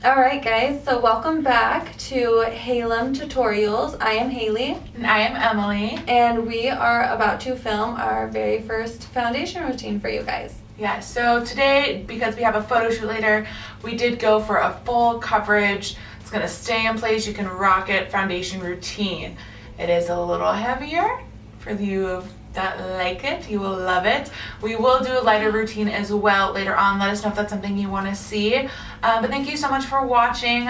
Alright guys, so welcome back to Hailem Tutorials. I am Haley. And I am Emily. And we are about to film our very first foundation routine for you guys. Yeah, so today, because we have a photo shoot later, we did go for a full coverage. It's going to stay in place, you can rock it foundation routine. It is a little heavier for you that like it. You will love it. We will do a lighter routine as well later on. Let us know if that's something you want to see. But thank you so much for watching.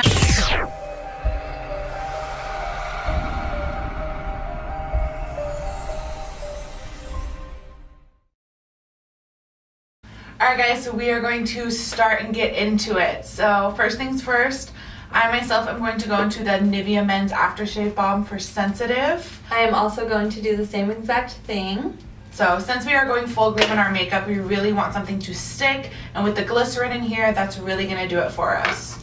Alright guys, so we are going to start and get into it. So first things first, I myself am going to go into the Nivea Men's Aftershave Balm for Sensitive. I am also going to do the same exact thing. So since we are going full grip on our makeup, we really want something to stick, and with the glycerin in here, that's really going to do it for us.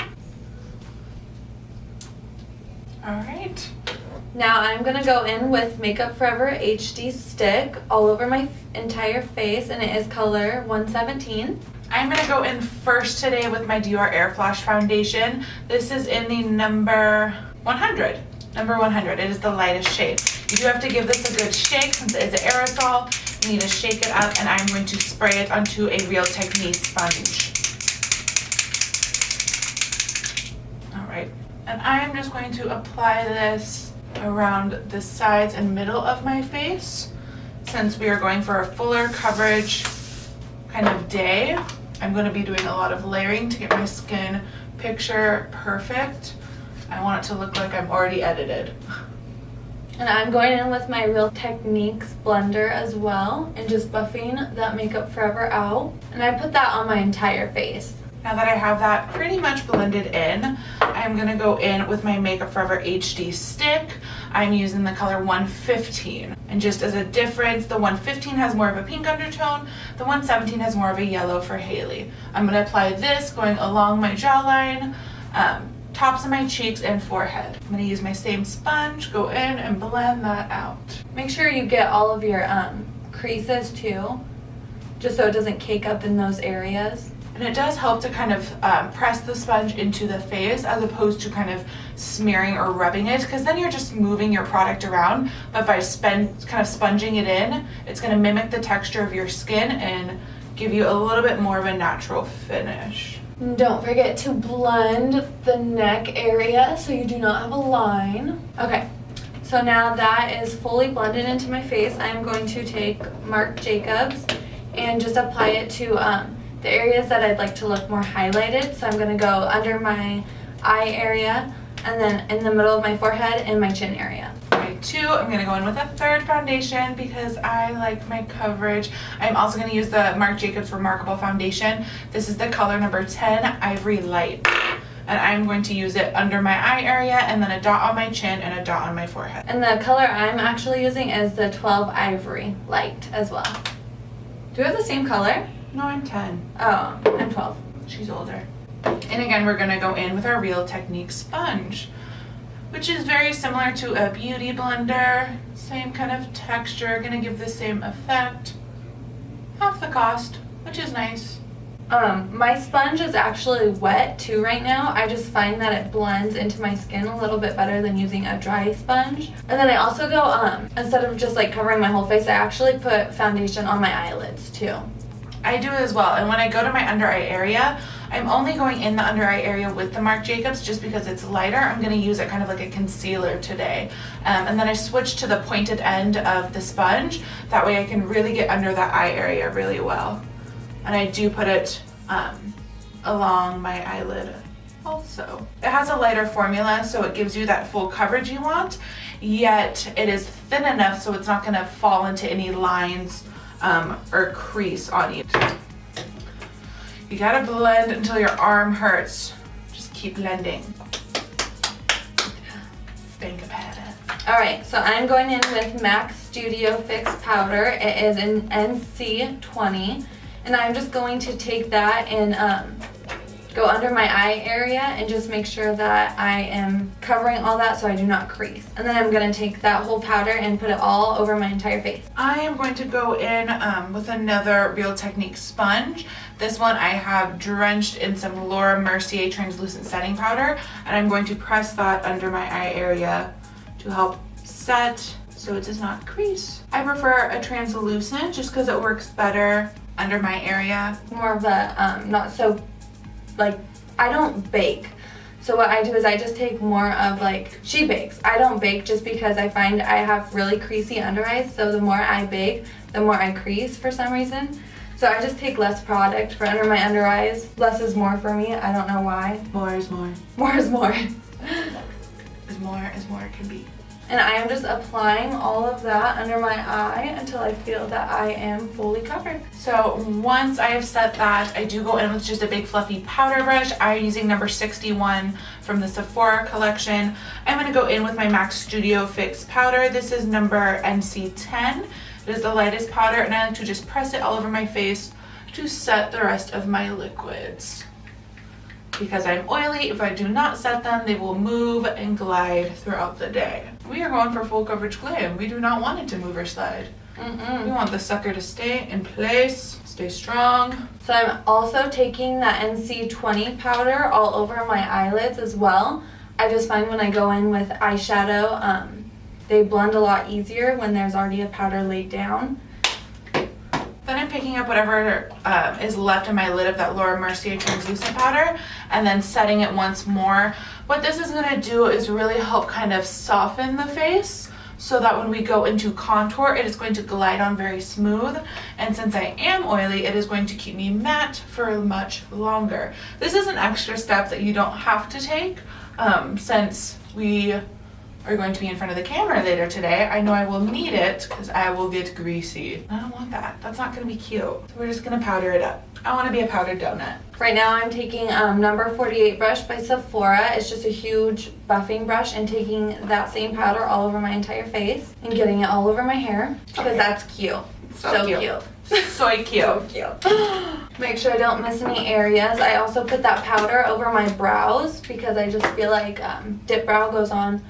Alright. Now I'm going to go in with Makeup Forever HD Stick all over my entire face, and it is color 117. I'm going to go in first today with my Dior Air Flash foundation. This is in the number 100. Number 100. It is the lightest shade. You do have to give this a good shake since it is an aerosol. You need to shake it up, and I'm going to spray it onto a Real Technique sponge. Alright. And I am just going to apply this around the sides and middle of my face. Since we are going for a fuller coverage kind of day, I'm going to be doing a lot of layering to get my skin picture perfect. I want it to look like I'm already edited. And I'm going in with my Real Techniques blender as well and just buffing that Makeup Forever out. And I put that on my entire face. Now that I have that pretty much blended in, I'm going to go in with my Makeup Forever HD stick. I'm using the color 115. And just as a difference, the 115 has more of a pink undertone, the 117 has more of a yellow for Haley. I'm going to apply this going along my jawline, tops of my cheeks, and forehead. I'm going to use my same sponge, go in and blend that out. Make sure you get all of your creases too, just so it doesn't cake up in those areas. And it does help to kind of press the sponge into the face as opposed to kind of smearing or rubbing it, because then you're just moving your product around. But by kind of sponging it in, it's going to mimic the texture of your skin and give you a little bit more of a natural finish. And don't forget to blend the neck area so you do not have a line. Okay, so now that is fully blended into my face, I'm going to take Marc Jacobs and just apply it to the areas that I'd like to look more highlighted. So I'm going to go under my eye area and then in the middle of my forehead and my chin area. Right, two, I'm going to go in with a third foundation because I like my coverage. I'm also going to use the Marc Jacobs Remarkable Foundation. This is the color number 10, Ivory Light. And I'm going to use it under my eye area and then a dot on my chin and a dot on my forehead. And the color I'm actually using is the 12 Ivory Light as well. Do we have the same color? No, I'm 10. Oh, I'm 12. She's older. And again, we're going to go in with our Real Technique sponge, which is very similar to a beauty blender. Same kind of texture, going to give the same effect. Half the cost, which is nice. My sponge is actually wet too right now. I just find that it blends into my skin a little bit better than using a dry sponge. And then I also go, instead of just like covering my whole face, I actually put foundation on my eyelids too. I do as well, and when I go to my under eye area, I'm only going in the under eye area with the Marc Jacobs just because it's lighter. I'm going to use it kind of like a concealer today. And then I switch to the pointed end of the sponge. That way I can really get under that eye area really well. And I do put it along my eyelid also. It has a lighter formula, so it gives you that full coverage you want, yet it is thin enough so it's not going to fall into any lines or crease on you. You gotta blend until your arm hurts. Just keep blending. Think about it. Alright, so I'm going in with MAC Studio Fix Powder. It is in NC20. And I'm just going to take that and go under my eye area and just make sure that I am covering all that so I do not crease. And then I'm going to take that whole powder and put it all over my entire face. I am going to go in with another Real Technique sponge. This one I have drenched in some Laura Mercier translucent setting powder, and I'm going to press that under my eye area to help set so it does not crease. I prefer a translucent just because it works better under my area. More of a not so, like, I don't bake. So what I do is I just take more of, like, she bakes. I don't bake just because I find I have really creasy under eyes, so the more I bake, the more I crease for some reason. So I just take less product for under my under eyes. Less is more for me. I don't know why. More is more. More is more. As more it can be. And I am just applying all of that under my eye until I feel that I am fully covered. So once I have set that, I do go in with just a big fluffy powder brush. I'm using number 61 from the Sephora collection. I'm gonna go in with my MAC Studio Fix powder. This is number NC10. It is the lightest powder, and I like to just press it all over my face to set the rest of my liquids. Because I'm oily, if I do not set them, they will move and glide throughout the day. We are going for full coverage glam. We do not want it to move or slide. We want the sucker to stay in place, stay strong. So I'm also taking that NC20 powder all over my eyelids as well. I just find when I go in with eyeshadow, they blend a lot easier when there's already a powder laid down. Then I'm picking up whatever is left in my lid of that Laura Mercier translucent powder and then setting it once more. What this is gonna do is really help kind of soften the face so that when we go into contour, it is going to glide on very smooth. And since I am oily, it is going to keep me matte for much longer. This is an extra step that you don't have to take since we are going to be in front of the camera later today. I know I will need it because I will get greasy. I don't want that. That's not gonna be cute. So we're just gonna powder it up. I wanna be a powdered donut. Right now I'm taking number 48 brush by Sephora. It's just a huge buffing brush and taking that same powder all over my entire face and getting it all over my hair because that's cute. So cute. So cute. So cute. Make sure I don't miss any areas. I also put that powder over my brows because I just feel like dip brow goes on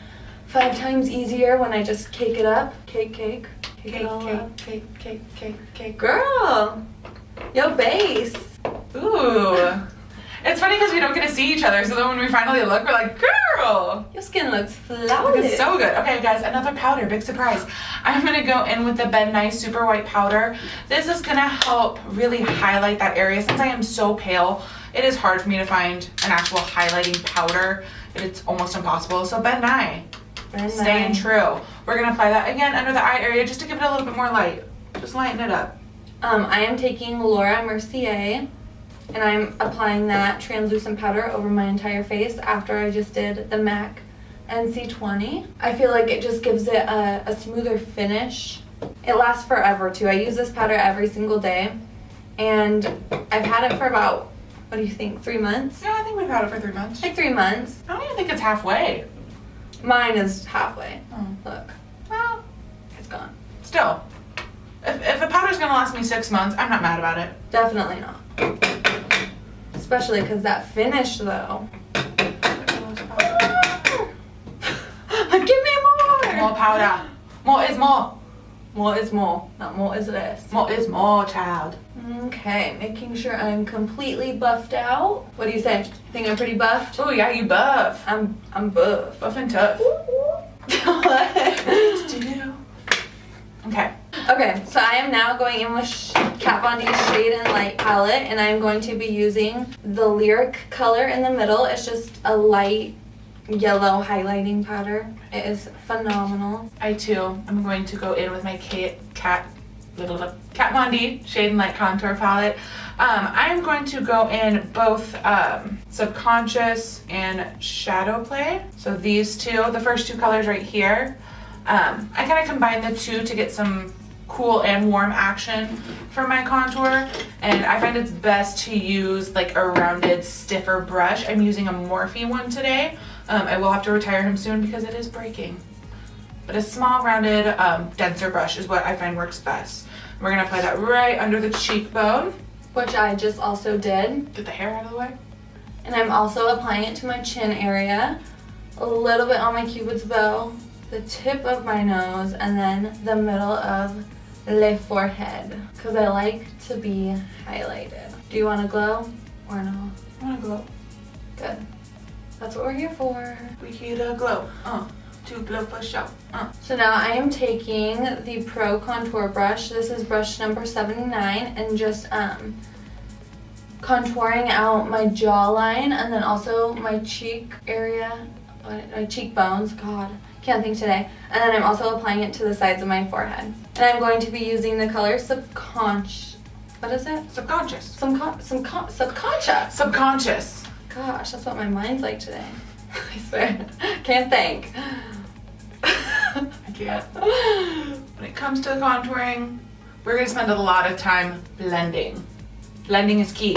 5 times easier when I just cake it up. Cake it all up. Cake. Girl, yo base. Ooh. It's funny because we don't get to see each other, so then when we finally look, we're like, girl! Your skin looks Looking flawless. so good. Okay, guys, another powder, big surprise. I'm gonna go in with the Ben Nye Super White Powder. This is gonna help really highlight that area. Since I am so pale, it is hard for me to find an actual highlighting powder. It's almost impossible. So Ben Nye, staying true. We're gonna apply that again under the eye area just to give it a little bit more light. Just lighten it up. I am taking Laura Mercier and I'm applying that translucent powder over my entire face after I just did the MAC NC20. I feel like it just gives it a smoother finish. It lasts forever too. I use this powder every single day and I've had it for about, what do you think, 3 months? Yeah, I think we've had it for 3 months. Like 3 months. I don't even think it's halfway. Mine is halfway. Oh. Look, Well, it's gone. still. If a powder's gonna last me 6 months, I'm not mad about it. Definitely not. Especially because that finish though. Give me more! More powder. More is more. More is more, not more is less. More is more, child. Okay, making sure I'm completely buffed out. What do you say? Think I'm pretty buffed? Oh yeah, you buff. I'm buff. Buff and tough. What? Okay. Okay, so I am now going in with Kat Von D's Shade and Light palette, and I'm going to be using the Lyric color in the middle. It's just a light yellow highlighting powder. It is phenomenal. I too am going to go in with my Kat Von D Shade and Light Contour palette. I'm going to go in both Subconscious and Shadow Play. So these two, the first two colors right here. I kind of combine the two to get some cool and warm action for my contour, and I find it's best to use like a rounded, stiffer brush. I'm using a Morphe one today. I will have to retire him soon because it is breaking. But a small, rounded, denser brush is what I find works best. We're gonna apply that right under the cheekbone. Which I just also did. Get the hair out of the way. And I'm also applying it to my chin area, a little bit on my cupid's bow, the tip of my nose, and then the middle of le forehead, because I like to be highlighted. Do you want to glow or no? I want to glow. Good. That's what we're here for. We here to glow. To glow for show. So now I am taking the Pro Contour brush. This is brush number 79, and just contouring out my jawline and then also my cheek area, my cheekbones. God, can't think today. And then I'm also applying it to the sides of my forehead. And I'm going to be using the color Subconscious. What is it? Subconscious. Subconscious. Subconscious. Gosh, that's what my mind's like today. I swear. Can't think. I can't. When it comes to contouring, we're going to spend a lot of time blending. Blending is key.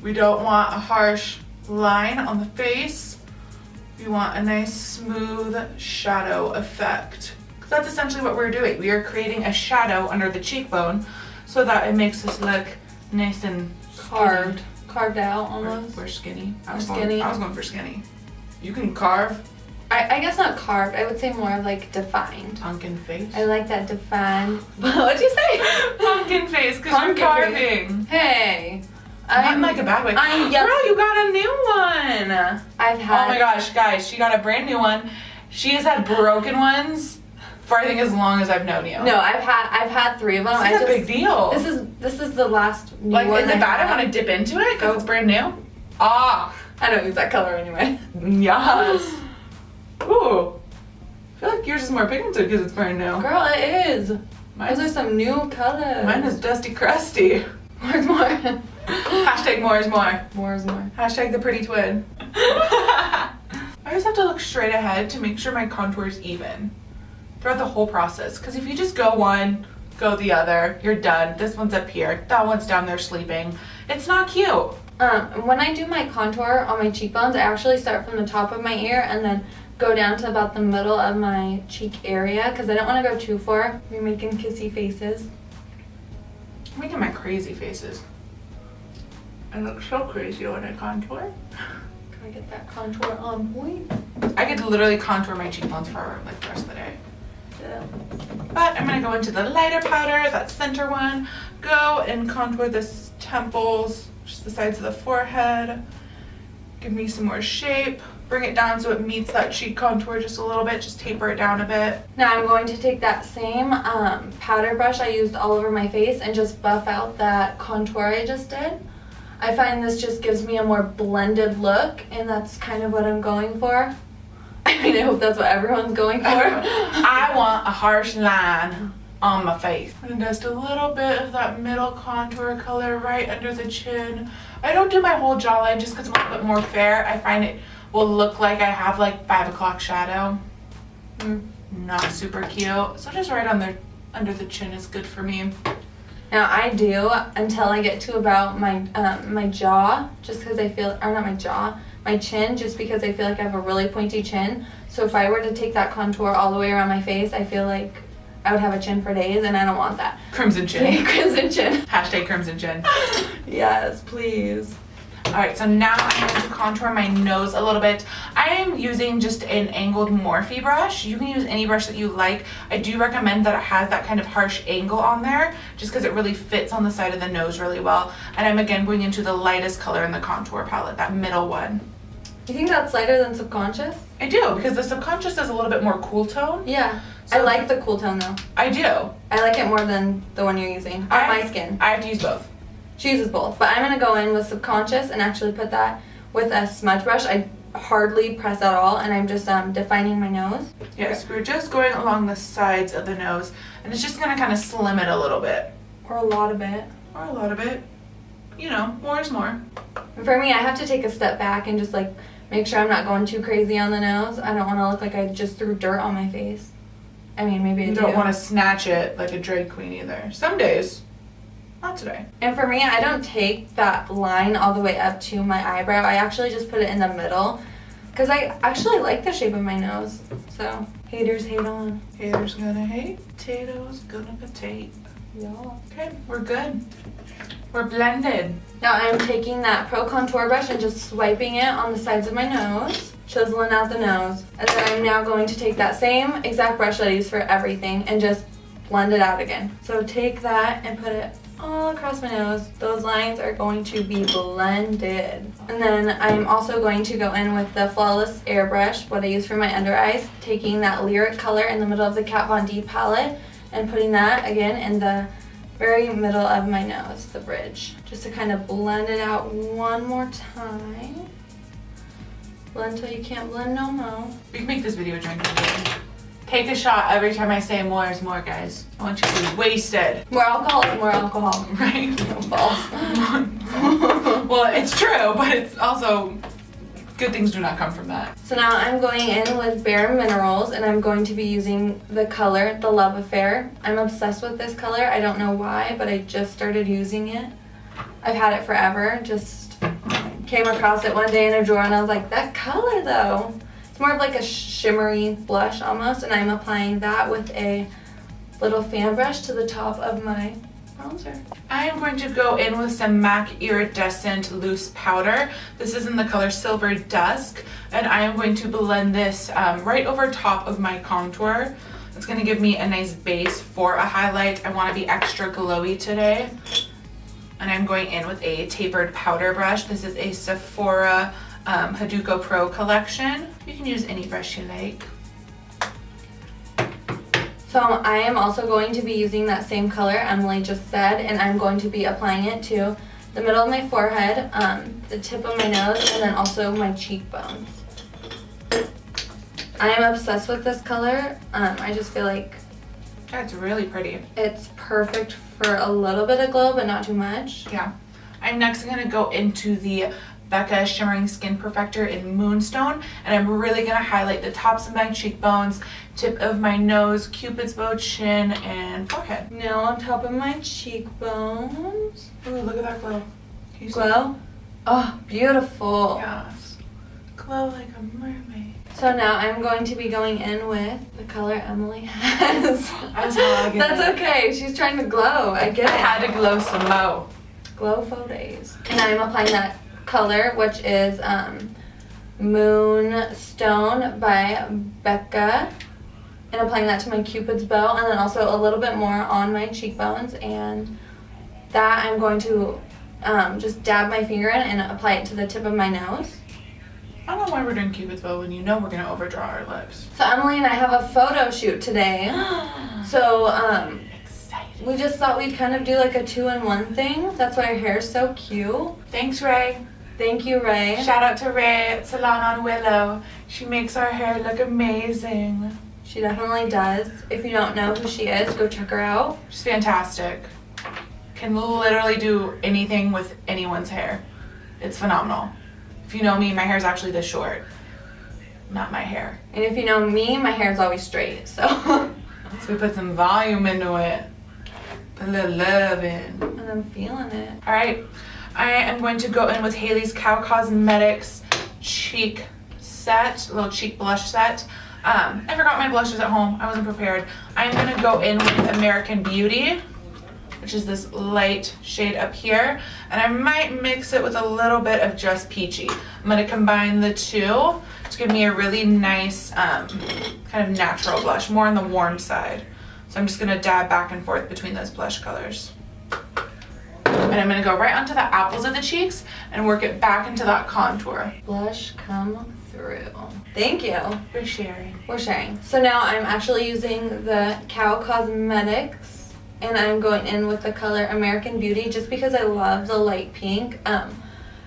We don't want a harsh line on the face. We want a nice smooth shadow effect. That's essentially what we're doing. We are creating a shadow under the cheekbone so that it makes us look nice and Carved out almost. We're skinny. I was skinny. going for skinny. You can carve. I guess not carved. I would say more of like defined. Pumpkin face. I like that defined. What'd you say? Pumpkin face, because you're carving. Hey. Not in like a bad way. Girl, you got a new one. I've had. Oh my gosh, guys, she got a brand new one. She has had broken ones for I think as long as I've known you. No, I've had 3 of them. This is a big deal. This is the last new like, one. is it bad I want to dip into it because it's brand new? Ah. I don't use that color anyway. Yes. Ooh. I feel like yours is more pigmented because it's brand new. Girl, it is. Those are some new colors. Mine is dusty crusty. More is more. Hashtag more is more. More is more. Hashtag the pretty twin. I always have to look straight ahead to make sure my contour is even throughout the whole process. Because if you just go one, go the other, you're done. This one's up here, that one's down there sleeping. It's not cute. When I do my contour on my cheekbones, I actually start from the top of my ear and then go down to about the middle of my cheek area because I don't want to go too far. You're making kissy faces. I'm making my crazy faces. I look so crazy when I contour. Can I get that contour on point? I could literally contour my cheekbones for like the rest of the day. Yeah. But I'm gonna go into the lighter powder, that center one. Go and contour the temples, just the sides of the forehead. Give me some more shape. Bring it down so it meets that cheek contour just a little bit. Just taper it down a bit. Now I'm going to take that same powder brush I used all over my face and just buff out that contour I just did. I find this just gives me a more blended look, and that's kind of what I'm going for. I mean, I hope that's what everyone's going for. I want a harsh line on my face. And just a little bit of that middle contour color right under the chin. I don't do my whole jawline just because I'm a little bit more fair. I find it will look like I have like 5 o'clock shadow. Not super cute. So just right under the chin is good for me. Now I do until I get to about my my jaw, just because I feel, or not my jaw, my chin, just because I feel like I have a really pointy chin. So if I were to take that contour all the way around my face, I feel like I would have a chin for days, and I don't want that. Crimson chin. Crimson chin. Hashtag crimson chin. Yes, please. Alright, so now I'm going to contour my nose a little bit. I am using just an angled Morphe brush. You can use any brush that you like. I do recommend that it has that kind of harsh angle on there, just because it really fits on the side of the nose really well. And I'm again going into the lightest color in the contour palette, that middle one. You think that's lighter than Subconscious? I do, because the Subconscious is a little bit more cool tone. Yeah. So I like the cool tone though. I do. I like it more than the one you're using on my skin. I have to use both. She uses both, but I'm going to go in with Subconscious and actually put that with a smudge brush. I hardly press at all, and I'm just defining my nose. Yes, we're just going along the sides of the nose, and it's just going to kind of slim it a little bit. Or a lot of it. Or a lot of it. You know, more is more. And for me, I have to take a step back and just like make sure I'm not going too crazy on the nose. I don't want to look like I just threw dirt on my face. I mean, maybe I do. You don't want to snatch it like a drag queen either. Some days. Not today. And for me, I don't take that line all the way up to my eyebrow. I actually just put it in the middle because I actually like the shape of my nose. So haters hate on. Haters gonna hate, potatoes gonna potato. Yeah. Okay, we're good. We're blended. Now I'm taking that Pro Contour brush and just swiping it on the sides of my nose, chiseling out the nose. And then I'm now going to take that same exact brush that I use for everything and just blend it out again. So take that and put it all across my nose. Those lines are going to be blended. And then I'm also going to go in with the Flawless Airbrush, what I use for my under eyes, taking that Lyric color in the middle of the Kat Von D palette and putting that again in the very middle of my nose, the bridge, just to kind of blend it out one more time. Blend till you can't blend no more. We can make this video drinking game. Take a shot every time I say more is more, guys. I want you to be wasted. More alcohol is more alcohol. Right? False. Well, it's true, but it's also good things do not come from that. So now I'm going in with Bare Minerals and I'm going to be using the color, The Love Affair. I'm obsessed with this color. I don't know why, but I just started using it. I've had it forever. Just came across it one day in a drawer and I was like, that color though. It's more of like a shimmery blush almost, and I'm applying that with a little fan brush to the top of my bronzer. I am going to go in with some MAC Iridescent Loose Powder. This is in the color Silver Dusk, and I am going to blend this right over top of my contour. It's going to give me a nice base for a highlight. I want to be extra glowy today. And I'm going in with a tapered powder brush. This is a Sephora Haduko Pro collection. You can use any brush you like. So I am also going to be using that same color Emily just said, and I'm going to be applying it to the middle of my forehead, the tip of my nose, and then also my cheekbones. I am obsessed with this color. I just feel like That's really pretty. it's perfect for a little bit of glow, but not too much. Yeah. I'm next going to go into the Becca Shimmering Skin Perfector in Moonstone, and I'm really going to highlight the tops of my cheekbones, tip of my nose, cupid's bow, chin, and forehead. Now on top of my cheekbones. Ooh, look at that glow. Can you see? Glow. Oh, beautiful. Yes. Glow like a mermaid. So now I'm going to be going in with the color Emily has. I was hogging That's it. okay. She's trying to glow. I get it. I had to glow some mo. Glow for days. And I'm applying that color, which is Moonstone by Becca, and applying that to my cupid's bow, and then also a little bit more on my cheekbones, and that I'm going to just dab my finger in and apply it to the tip of my nose. I don't know why we're doing cupid's bow when you know we're gonna overdraw our lips. So Emily and I have a photo shoot today. So Excited. we just thought we'd kind of do like a 2-in-1 thing. That's why her hair's so cute. Thanks, Ray. Thank you, Ray. Shout out to Ray at Salon on Willow. She makes our hair look amazing. She definitely does. If you don't know who she is, go check her out. She's fantastic. Can literally do anything with anyone's hair. It's phenomenal. If you know me, my hair's actually this short. Not my hair. And if you know me, my hair's always straight, so. So we put some volume into it. Put a little love in. And I'm feeling it. All right. I am going to go in with Hailey's Cow Cosmetics cheek set, little cheek blush set. I forgot my blushes at home. I wasn't prepared. I'm going to go in with American Beauty, which is this light shade up here. And I might mix it with a little bit of Just Peachy. I'm going to combine the two to give me a really nice kind of natural blush, more on the warm side. So I'm just going to dab back and forth between those blush colors. And I'm going to go right onto the apples of the cheeks and work it back into that contour. Blush come through. Thank you. For sharing. We're sharing. So now I'm actually using the Cow Cosmetics, and I'm going in with the color American Beauty just because I love the light pink. I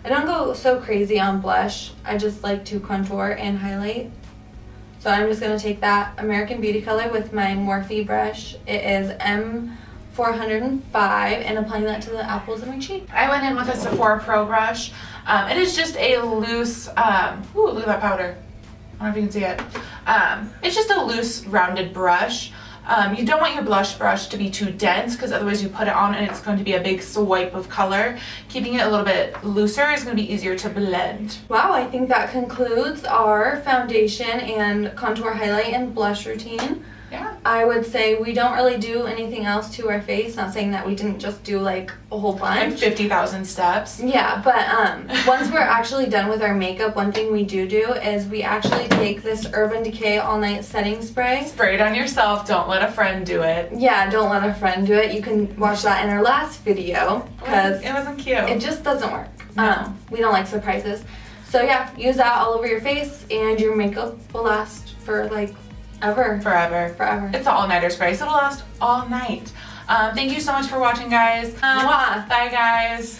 don't go so crazy on blush. I just like to contour and highlight. So I'm just going to take that American Beauty color with my Morphe brush. It is M405, and applying that to the apples of my cheek. I went in with a Sephora Pro brush. It is just a loose, ooh, look at that powder. I don't know if you can see it. It's just a loose, rounded brush. You don't want your blush brush to be too dense because otherwise you put it on and it's going to be a big swipe of color. Keeping it a little bit looser is going to be easier to blend. Wow, I think that concludes our foundation and contour highlight and blush routine. Yeah. I would say we don't really do anything else to our face. Not saying that we didn't just do like a whole bunch. Like 50,000 steps. Yeah, but once we're actually done with our makeup, one thing we do is we actually take this Urban Decay All Night Setting Spray. Spray it on yourself. Don't let a friend do it. Yeah, don't let a friend do it. You can watch that in our last video because it wasn't cute. it just doesn't work. No. We don't like surprises. So yeah, use that all over your face and your makeup will last for like ever. Forever. Forever. It's an all-nighter spray, so it'll last all night. Thank you so much for watching, guys. Mwah. Bye, guys.